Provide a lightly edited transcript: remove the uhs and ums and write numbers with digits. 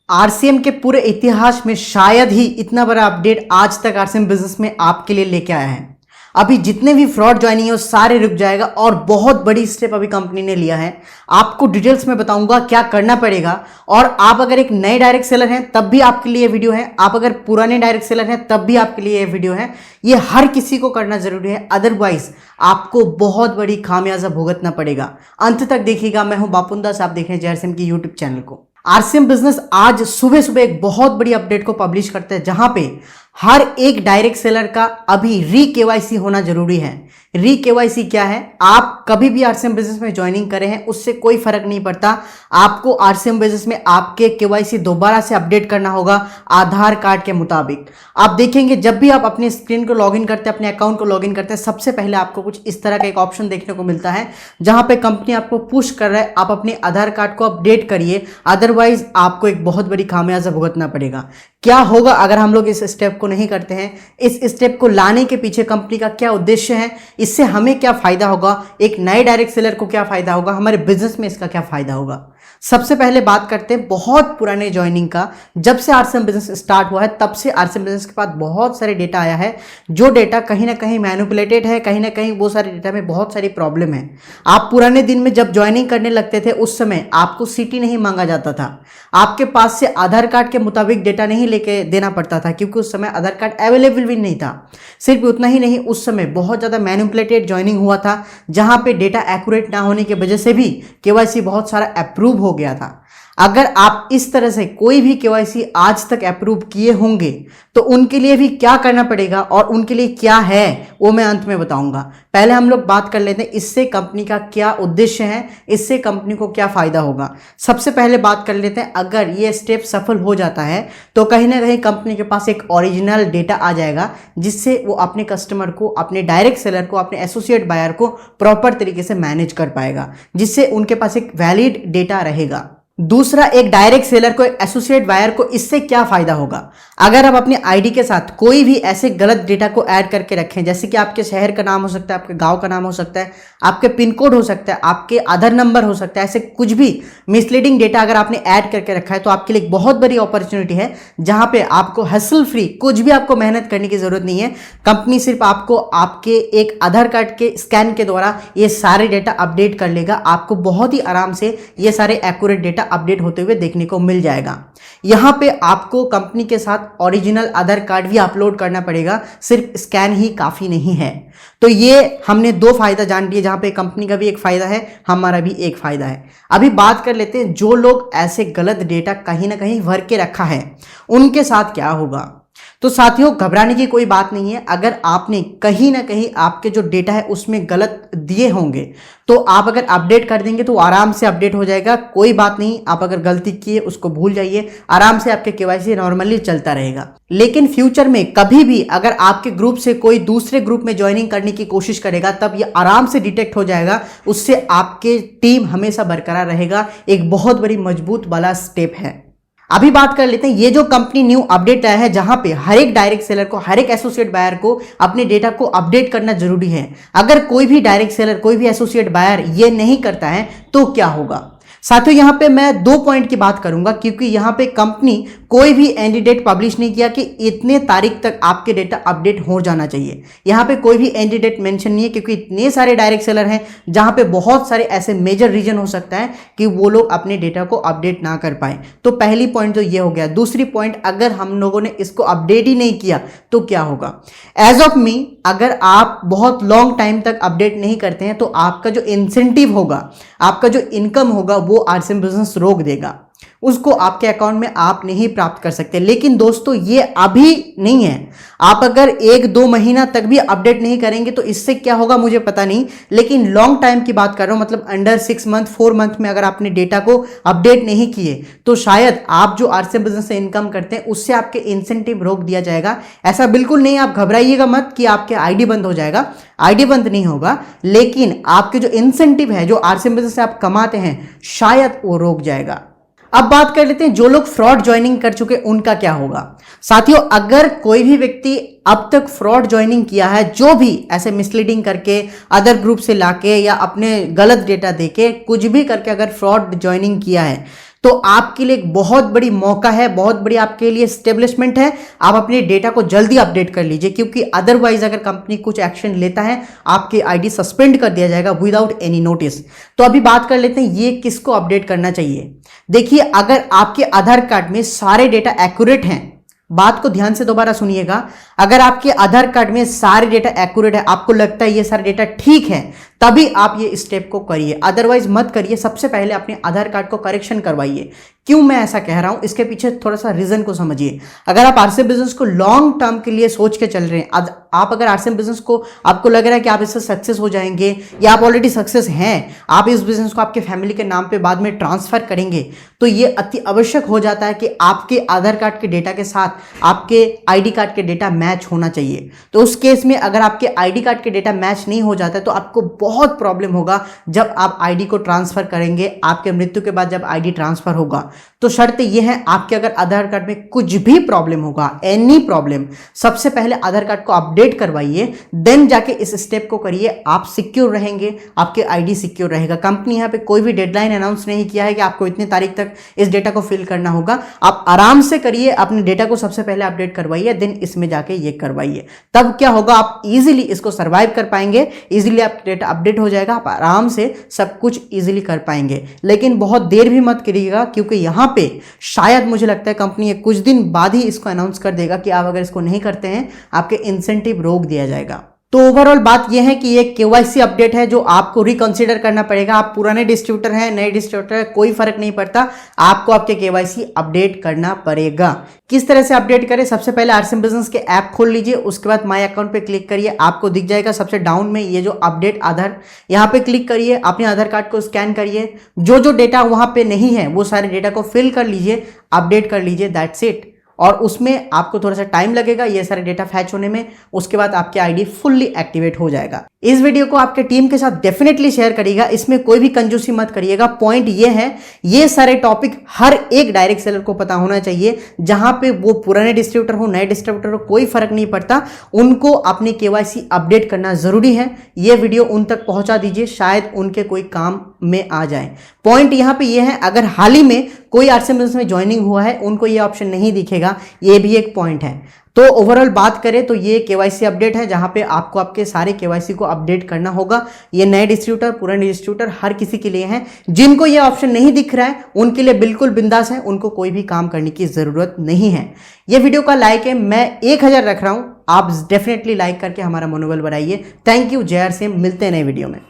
RCM के पूरे इतिहास में शायद ही इतना बड़ा अपडेट आज तक आरसीएम बिजनेस में आपके लिए लेके आया है। अभी जितने भी फ्रॉड ज्वाइनिंग है वो सारे रुक जाएगा और बहुत बड़ी स्टेप अभी कंपनी ने लिया है। आपको डिटेल्स में बताऊंगा क्या करना पड़ेगा। और आप अगर एक नए डायरेक्ट सेलर हैं तब भी आपके लिए वीडियो है, आप अगर पुराने डायरेक्ट सेलर हैं तब भी आपके लिए ये वीडियो है। ये हर किसी को करना जरूरी है, अदरवाइज आपको बहुत बड़ी खामियाजा भुगतना पड़ेगा। अंत तक देखिएगा। मैं हूं बापुन दास, आप देख रहे हैं जेआरसीएम की यूट्यूब चैनल को। आरसीएम बिजनेस आज सुबह सुबह एक बहुत बड़ी अपडेट को पब्लिश करते हैं, जहां पे हर एक डायरेक्ट सेलर का अभी री केवाईसी होना जरूरी है। री केवाईसी क्या है? आप कभी भी आरसीएम बिजनेस में ज्वाइनिंग करे हैं उससे कोई फर्क नहीं पड़ता। आपको आरसीएम बिजनेस में आपके केवाईसी दोबारा से अपडेट करना होगा आधार कार्ड के मुताबिक। आप देखेंगे जब भी आप अपने स्क्रीन को लॉगिन करते हैं, अपने अकाउंट को लॉगिन करते हैं, सबसे पहले आपको कुछ इस तरह का एक ऑप्शन देखने को मिलता है, जहां पे कंपनी आपको पुश कर रहा है आप अपने आधार कार्ड को अपडेट करिए, अदरवाइज आपको एक बहुत बड़ी खामियाजा भुगतना पड़ेगा। क्या होगा अगर हम लोग इस स्टेप को नहीं करते हैं? इस स्टेप को लाने के पीछे कंपनी का क्या उद्देश्य है? इससे हमें क्या फायदा होगा? एक नए डायरेक्ट सेलर को क्या फायदा होगा? हमारे बिजनेस में इसका क्या फायदा होगा? सबसे पहले बात करते हैं बहुत पुराने ज्वाइनिंग का। जब से आरसीएम बिजनेस स्टार्ट हुआ है तब से आरसीएम बिजनेस के पास बहुत सारे डेटा आया है, जो डेटा कहीं ना कहीं मैनिपुलेटेड है, कहीं ना कहीं वो सारे डेटा में बहुत सारी प्रॉब्लम है। आप पुराने दिन में जब ज्वाइनिंग करने लगते थे उस समय आपको सीटी नहीं मांगा जाता था, आपके पास से आधार कार्ड के मुताबिक डेटा नहीं लेके देना पड़ता था, क्योंकि उस समय आधार कार्ड अवेलेबल भी नहीं था। सिर्फ उतना ही नहीं, उस समय बहुत ज़्यादा मैनिपुलेटेड ज्वाइनिंग हुआ था, जहां पे डेटा एक्यूरेट ना होने की वजह से भी केवाईसी बहुत सारा अप्रूव हो गया था। अगर आप इस तरह से कोई भी केवाईसी आज तक अप्रूव किए होंगे तो उनके लिए भी क्या करना पड़ेगा और उनके लिए क्या है वो मैं अंत में बताऊंगा। पहले हम लोग बात कर लेते हैं इससे कंपनी का क्या उद्देश्य है, इससे कंपनी को क्या फायदा होगा। सबसे पहले बात कर लेते हैं, अगर ये स्टेप सफल हो जाता है तो कहीं ना कहीं कंपनी के पास एक ओरिजिनल डेटा आ जाएगा, जिससे वो अपने कस्टमर को, अपने डायरेक्ट सेलर को, अपने एसोसिएट बायर को प्रॉपर तरीके से मैनेज कर पाएगा, जिससे उनके पास एक वैलिड डेटा रहेगा। दूसरा, एक डायरेक्ट सेलर को, एसोसिएट बायर को इससे क्या फायदा होगा? अगर आप अपने आईडी के साथ कोई भी ऐसे गलत डेटा को ऐड करके रखें, जैसे कि आपके शहर का नाम हो सकता है, आपके गांव का नाम हो सकता है, आपके पिन कोड हो सकता है, आपके आधार नंबर हो सकता है, ऐसे कुछ भी मिसलीडिंग डेटा अगर आपने ऐड करके रखा है तो आपके लिए एक बहुत बड़ी अपॉर्चुनिटी है, जहां पे आपको हसल फ्री, कुछ भी आपको मेहनत करने की जरूरत नहीं है। कंपनी सिर्फ आपको आपके एक आधार कार्ड के स्कैन के द्वारा ये सारे डेटा अपडेट कर लेगा। आपको बहुत ही आराम से ये सारे एक्यूरेट डेटा अपडेट होते हुए देखने को मिल जाएगा। यहां पे आपको कंपनी के साथ ओरिजिनल आधार कार्ड भी अपलोड करना पड़ेगा, सिर्फ स्कैन ही काफी नहीं है। तो ये हमने दो फायदा जान लिए, जहां पे कंपनी का भी एक फायदा है, हमारा भी एक फायदा है। अभी बात कर लेते हैं जो लोग ऐसे गलत डेटा कहीं ना कहीं भर के रखा है उनके साथ क्या होगा। तो साथियों, घबराने की कोई बात नहीं है। अगर आपने कहीं ना कहीं आपके जो डेटा है उसमें गलत दिए होंगे तो आप अगर अपडेट कर देंगे तो आराम से अपडेट हो जाएगा, कोई बात नहीं। आप अगर गलती किए उसको भूल जाइए, आराम से आपके केवाईसी नॉर्मली चलता रहेगा। लेकिन फ्यूचर में कभी भी अगर आपके ग्रुप से कोई दूसरे ग्रुप में ज्वाइनिंग करने की कोशिश करेगा तब ये आराम से डिटेक्ट हो जाएगा, उससे आपके टीम हमेशा बरकरार रहेगा। एक बहुत बड़ी मजबूत वाला स्टेप है। अभी बात कर लेते हैं ये जो कंपनी न्यू अपडेट आया है, जहां पे हर एक डायरेक्ट सेलर को, हर एक एसोसिएट बायर को अपने डेटा को अपडेट करना जरूरी है। अगर कोई भी डायरेक्ट सेलर, कोई भी एसोसिएट बायर ये नहीं करता है तो क्या होगा? साथियों, यहां पे मैं दो पॉइंट की बात करूंगा, क्योंकि यहां पे कंपनी कोई भी एंड डेट पब्लिश नहीं किया कि इतने तारीख तक आपके डेटा अपडेट हो जाना चाहिए। यहां पे कोई भी एंड डेट मेंशन नहीं है, क्योंकि इतने सारे डायरेक्ट सेलर हैं जहां पे बहुत सारे ऐसे मेजर रीजन हो सकता है कि वो लोग अपने डेटा को अपडेट ना कर पाए। तो पहली पॉइंट तो ये हो गया। दूसरी पॉइंट, अगर हम लोगों ने इसको अपडेट ही नहीं किया तो क्या होगा? एज ऑफ मी, अगर आप बहुत लॉन्ग टाइम तक अपडेट नहीं करते हैं तो आपका जो इंसेंटिव होगा, आपका जो इनकम होगा, वो आरसीएम बिजनेस रोक देगा, उसको आपके अकाउंट में आप नहीं प्राप्त कर सकते। लेकिन दोस्तों, ये अभी नहीं है। आप अगर 1-2 महीना तक भी अपडेट नहीं करेंगे तो इससे क्या होगा मुझे पता नहीं, लेकिन लॉन्ग टाइम की बात कर रहा हूं, मतलब अंडर 6 मंथ, 4 मंथ में अगर आपने डेटा को अपडेट नहीं किए तो शायद आप जो आरसीएम बिजनेस से इनकम करते हैं उससे आपके इंसेंटिव रोक दिया जाएगा। ऐसा बिल्कुल नहीं, आप घबराइएगा मत कि आपके आईडी बंद हो जाएगा। आईडी बंद नहीं होगा, लेकिन आपके जो इंसेंटिव है, जो आरसीएम बिजनेस से आप कमाते हैं, शायद वो रोक जाएगा। अब बात कर लेते हैं जो लोग फ्रॉड ज्वाइनिंग कर चुके उनका क्या होगा। साथियों, अगर कोई भी व्यक्ति अब तक फ्रॉड ज्वाइनिंग किया है, जो भी ऐसे मिसलीडिंग करके, अदर ग्रुप से लाके या अपने गलत डेटा देके, कुछ भी करके अगर फ्रॉड ज्वाइनिंग किया है तो आपके लिए एक बहुत बड़ी मौका है, बहुत बड़ी आपके लिए स्टेब्लिशमेंट है। आप अपने डेटा को जल्दी अपडेट कर लीजिए, क्योंकि अदरवाइज अगर कंपनी कुछ एक्शन लेता है आपकी आईडी सस्पेंड कर दिया जाएगा विदाउट एनी नोटिस। तो अभी बात कर लेते हैं ये किसको अपडेट करना चाहिए। देखिए, अगर आपके आधार कार्ड में सारे डेटा एक्यूरेट हैं, बात को ध्यान से दोबारा सुनिएगा, अगर आपके आधार कार्ड में सारे डेटा एक्यूरेट है, आपको लगता है ये सारे डेटा ठीक है, तभी आप ये स्टेप को करिए, अदरवाइज मत करिए। सबसे पहले अपने आधार कार्ड को करेक्शन करवाइए। क्यों मैं ऐसा कह रहा हूं, इसके पीछे थोड़ा सा रीजन को समझिए। अगर आप आरसीएम बिजनेस को लॉन्ग टर्म के लिए सोच के चल रहे हैं, आप अगर आरसीएम बिजनेस को आपको लग रहा है कि आप इससे सक्सेस हो जाएंगे या आप ऑलरेडी सक्सेस हैं, आप इस बिजनेस को आपके फैमिली के नाम पे बाद में ट्रांसफर करेंगे, तो ये अति आवश्यक हो जाता है कि आपके आधार कार्ड के डेटा के साथ आपके आईडी कार्ड के डेटा मैच होना चाहिए। तो उस केस में अगर आपके आईडी कार्ड के डेटा मैच नहीं हो जाता है तो आपको बहुत प्रॉब्लम होगा जब आप आईडी को ट्रांसफर करेंगे, आपके मृत्यु के बाद जब आईडी ट्रांसफर होगा। तो शर्त यह है, आपके अगर आधार कार्ड में कुछ भी प्रॉब्लम होगा, एनी प्रॉब्लम, सबसे पहले आधार कार्ड को अपडेट करवाइए, देन जाके इस स्टेप को करिए। आप सिक्योर रहेंगे, आपके आईडी सिक्योर रहेगा। कंपनी यहां पे कोई भी डेडलाइन अनाउंस नहीं किया है कि आपको इतनी तारीख तक इस डेटा को फिल करना होगा। आप आराम से करिए, अपने डेटा को सबसे पहले अपडेट करवाइए, देन इसमें जाके ये करवाइए। तब क्या होगा, आप इजीली इसको सर्वाइव कर पाएंगे, इजीली आपका डेटा अपडेट हो जाएगा, आप आराम से सब कुछ इजीली कर पाएंगे। लेकिन बहुत देर भी मत करिएगा, क्योंकि यहां पे शायद मुझे लगता है कंपनी कुछ दिन बाद ही इसको अनाउंस कर देगा कि आप अगर इसको नहीं करते हैं आपके इंसेंटिव रोक दिया जाएगा। तो ओवरऑल बात यह है कि ये केवाईसी अपडेट है जो आपको रिकंसीडर करना पड़ेगा। आप पुराने डिस्ट्रीब्यूटर हैं, नए डिस्ट्रीब्यूटर है, कोई फर्क नहीं पड़ता, आपको आपके केवाईसी अपडेट करना पड़ेगा। किस तरह से अपडेट करें, सबसे पहले आरसीएम बिजनेस के ऐप खोल लीजिए, उसके बाद माय अकाउंट पे क्लिक करिए, आपको दिख जाएगा सबसे डाउन में ये जो अपडेट आधार, यहाँ पे क्लिक करिए, अपने आधार कार्ड को स्कैन करिए, जो डेटा वहां पे नहीं है वो सारे डेटा को फिल कर लीजिए, अपडेट कर लीजिए, दैट्स इट। और उसमें आपको थोड़ा सा टाइम लगेगा ये सारे डेटा फैच होने में, उसके बाद आपके आईडी फुल्ली एक्टिवेट हो जाएगा। इस वीडियो को आपके टीम के साथ डेफिनेटली शेयर करिएगा, इसमें कोई भी कंजूसी मत करिएगा। पॉइंट ये है, ये सारे टॉपिक हर एक डायरेक्ट सेलर को पता होना चाहिए, जहां पे वो पुराने डिस्ट्रीब्यूटर हो, नए डिस्ट्रीब्यूटर हो, कोई फर्क नहीं पड़ता, उनको अपने केवाईसी अपडेट करना जरूरी है। ये वीडियो उन तक पहुंचा दीजिए, शायद उनके कोई काम में आ जाए। पॉइंट यहां पे ये है, अगर हाल ही में कोई आरसीएम बिजनेस में ज्वाइनिंग हुआ है, उनको ये ऑप्शन नहीं दिखेगा, ये भी एक पॉइंट है। तो ओवरऑल बात करें तो ये केवाईसी अपडेट है, जहां पे आपको आपके सारे केवाईसी को अपडेट करना होगा। ये नए डिस्ट्रीब्यूटर, पुराने डिस्ट्रीब्यूटर, हर किसी के लिए है। जिनको ये ऑप्शन नहीं दिख रहा है उनके लिए बिल्कुल बिंदास है, उनको कोई भी काम करने की जरूरत नहीं है। ये वीडियो का लाइक है, मैं 1000 रख रहा हूं, आप डेफिनेटली लाइक करके हमारा मनोबल बढ़ाइए। थैंक यू, जय आरसीएम, मिलते हैं नए वीडियो में।